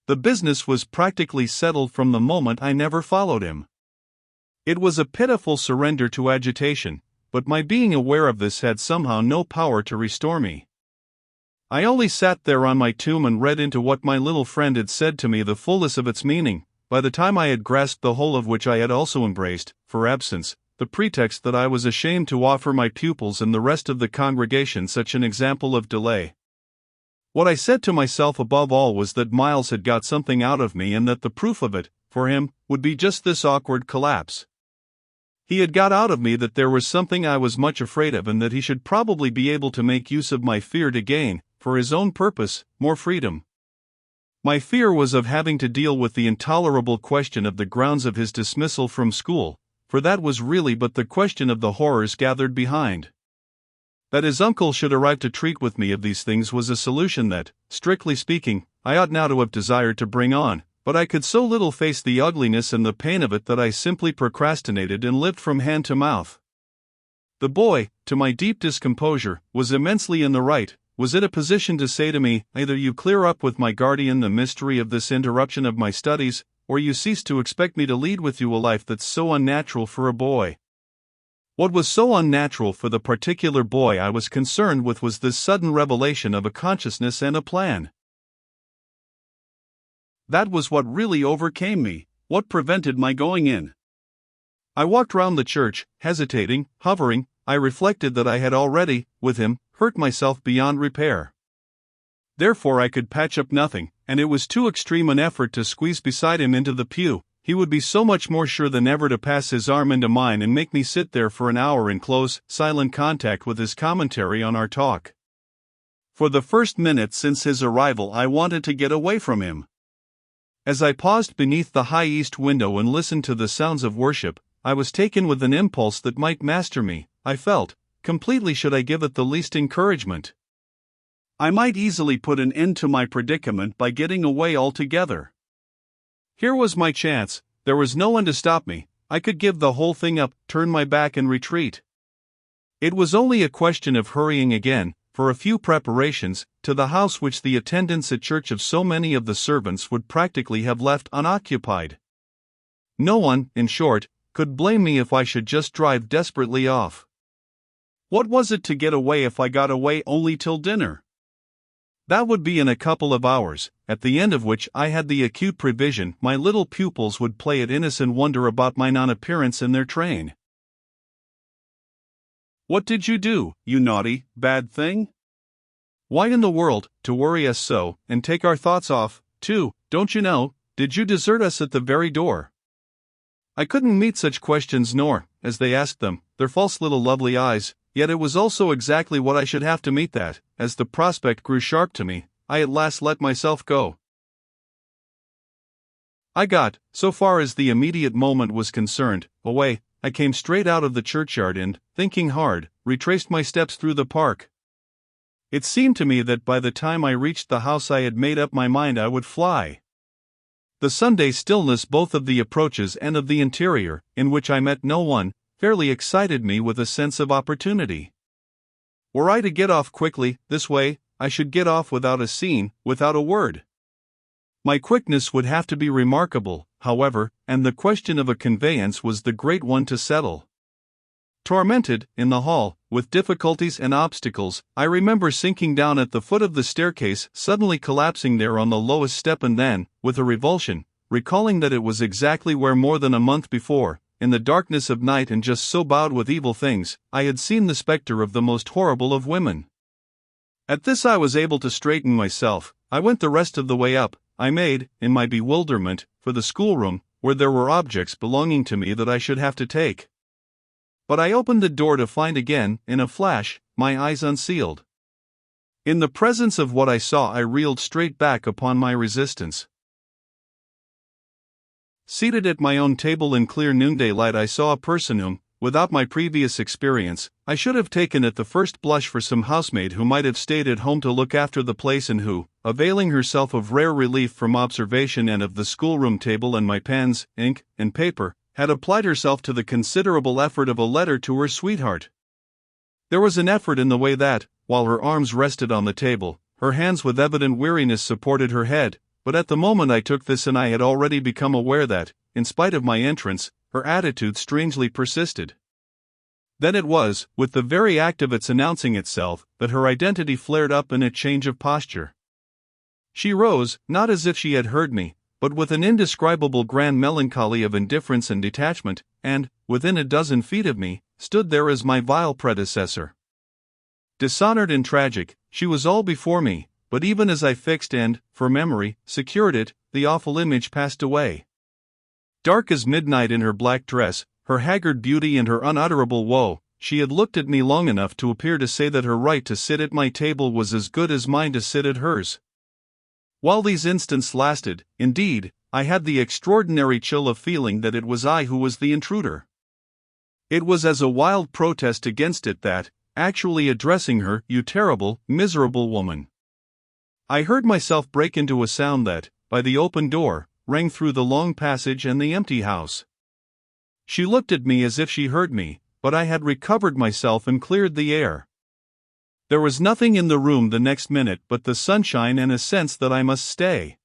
The business was practically settled from the moment I never followed him. It was a pitiful surrender to agitation, but my being aware of this had somehow no power to restore me. I only sat there on my tomb and read into what my little friend had said to me the fullness of its meaning, by the time I had grasped the whole of which I had also embraced, for absence, the pretext that I was ashamed to offer my pupils and the rest of the congregation such an example of delay. What I said to myself above all was that Miles had got something out of me and that the proof of it, for him, would be just this awkward collapse. He had got out of me that there was something I was much afraid of and that he should probably be able to make use of my fear to gain, for his own purpose, more freedom. My fear was of having to deal with the intolerable question of the grounds of his dismissal from school, for that was really but the question of the horrors gathered behind. That his uncle should arrive to treat with me of these things was a solution that, strictly speaking, I ought now to have desired to bring on, but I could so little face the ugliness and the pain of it that I simply procrastinated and lived from hand to mouth. The boy, to my deep discomposure, was immensely in the right, was in a position to say to me, either you clear up with my guardian the mystery of this interruption of my studies, or you cease to expect me to lead with you a life that's so unnatural for a boy. What was so unnatural for the particular boy I was concerned with was this sudden revelation of a consciousness and a plan. That was what really overcame me, what prevented my going in. I walked round the church, hesitating, hovering. I reflected that I had already, with him, hurt myself beyond repair. Therefore I could patch up nothing, and it was too extreme an effort to squeeze beside him into the pew. He would be so much more sure than ever to pass his arm into mine and make me sit there for an hour in close, silent contact with his commentary on our talk. For the first minute since his arrival I wanted to get away from him. As I paused beneath the high east window and listened to the sounds of worship, I was taken with an impulse that might master me. I felt, completely should I give it the least encouragement, I might easily put an end to my predicament by getting away altogether. Here was my chance, there was no one to stop me, I could give the whole thing up, turn my back and retreat. It was only a question of hurrying again, for a few preparations, to the house which the attendance at church of so many of the servants would practically have left unoccupied. No one, in short, could blame me if I should just drive desperately off. What was it to get away if I got away only till dinner? That would be in a couple of hours, at the end of which I had the acute prevision my little pupils would play at innocent wonder about my non-appearance in their train. What did you do, you naughty, bad thing? Why in the world, to worry us so, and take our thoughts off, too, don't you know, did you desert us at the very door? I couldn't meet such questions nor, as they asked them, their false little lovely eyes, yet it was also exactly what I should have to meet that, as the prospect grew sharp to me, I at last let myself go. I got, so far as the immediate moment was concerned, away. I came straight out of the churchyard and, thinking hard, retraced my steps through the park. It seemed to me that by the time I reached the house I had made up my mind I would fly. The Sunday stillness both of the approaches and of the interior, in which I met no one, fairly excited me with a sense of opportunity. Were I to get off quickly, this way, I should get off without a scene, without a word. My quickness would have to be remarkable, however, and the question of a conveyance was the great one to settle. Tormented, in the hall, with difficulties and obstacles, I remember sinking down at the foot of the staircase, suddenly collapsing there on the lowest step and then, with a revulsion, recalling that it was exactly where more than a month before, in the darkness of night and just so bowed with evil things, I had seen the spectre of the most horrible of women. At this I was able to straighten myself. I went the rest of the way up. I made, in my bewilderment, for the schoolroom, where there were objects belonging to me that I should have to take. But I opened the door to find again, in a flash, my eyes unsealed. In the presence of what I saw I reeled straight back upon my resistance. Seated at my own table in clear noonday light I saw a person whom, without my previous experience, I should have taken at the first blush for some housemaid who might have stayed at home to look after the place and who, availing herself of rare relief from observation and of the schoolroom table and my pens, ink, and paper, had applied herself to the considerable effort of a letter to her sweetheart. There was an effort in the way that, while her arms rested on the table, her hands with evident weariness supported her head, but at the moment I took this and I had already become aware that, in spite of my entrance, her attitude strangely persisted. Then it was, with the very act of its announcing itself, that her identity flared up in a change of posture. She rose, not as if she had heard me, but with an indescribable grand melancholy of indifference and detachment, and, within a dozen feet of me, stood there as my vile predecessor. Dishonored and tragic, she was all before me, but even as I fixed and, for memory, secured it, the awful image passed away. Dark as midnight in her black dress, her haggard beauty and her unutterable woe, she had looked at me long enough to appear to say that her right to sit at my table was as good as mine to sit at hers. While these instants lasted, indeed, I had the extraordinary chill of feeling that it was I who was the intruder. It was as a wild protest against it that, actually addressing her, "You terrible, miserable woman," I heard myself break into a sound that, by the open door, rang through the long passage and the empty house. She looked at me as if she heard me, but I had recovered myself and cleared the air. There was nothing in the room the next minute but the sunshine and a sense that I must stay.